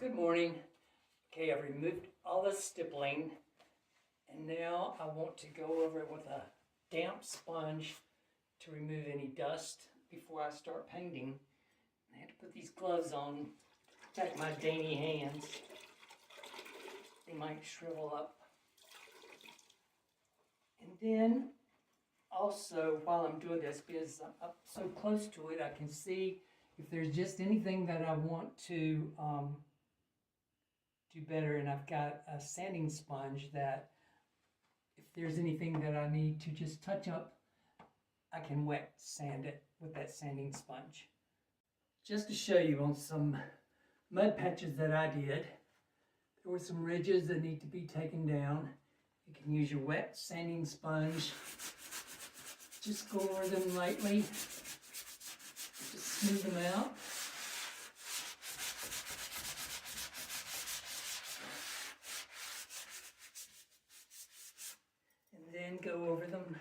Good morning. Okay, I've removed all the stippling and now I want to go over it with a damp sponge to remove any dust before I start painting. I have to put these gloves on, protect my dainty hands. They might shrivel up. And then also while I'm doing this, because I'm up so close to it, I can see if there's just anything that I want to do better, and I've got a sanding sponge that if there's anything that I need to just touch up, I can wet sand it with that sanding sponge. Just to show you on some mud patches that I did, there were some ridges that need to be taken down. You can use your wet sanding sponge. Just go over them lightly, just smooth them out. And then go over them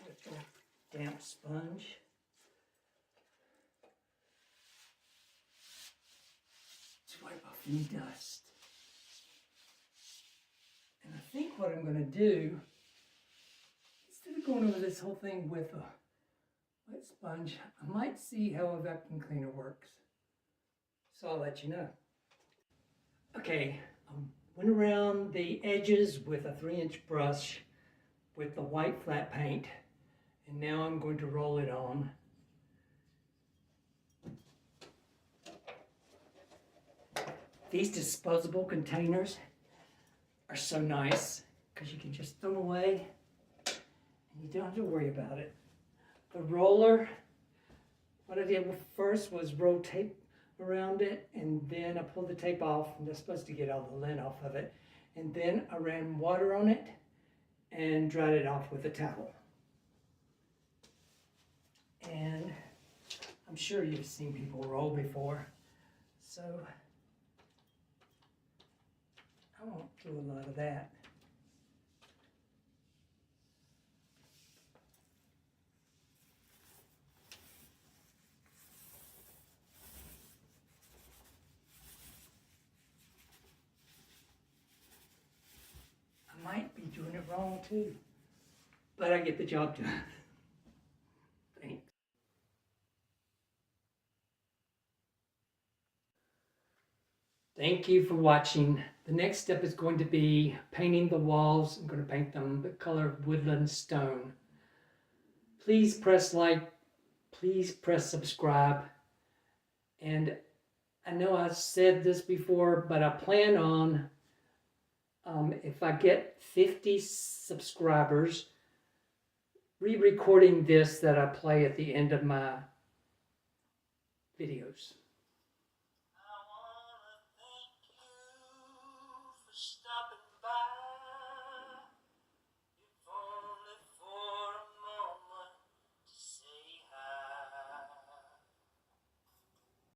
with the damp sponge. Just wipe off any dust. And I think what I'm going to do, instead of going over this whole thing with a wet sponge, I might see how a vacuum cleaner works. So I'll let you know. Okay, went around the edges with a 3-inch brush with the white flat paint, and now I'm going to roll it on. These disposable containers are so nice because you can just throw them away and you don't have to worry about it. The roller, what I did first was roll tape around it, and then I pulled the tape off, and that's supposed to get all the lint off of it, and then I ran water on it and dried it off with a towel. And I'm sure you've seen people roll before, so I won't do a lot of that. I might be doing it wrong too, but I get the job done. Thanks. Thank you for watching. The next step is going to be painting the walls. I'm going to paint them the color woodland stone. Please press like, please press subscribe. And I know I've said this before, but I plan on, if I get 50 subscribers, re-recording this that I play at the end of my videos. I wanna thank you for stopping by.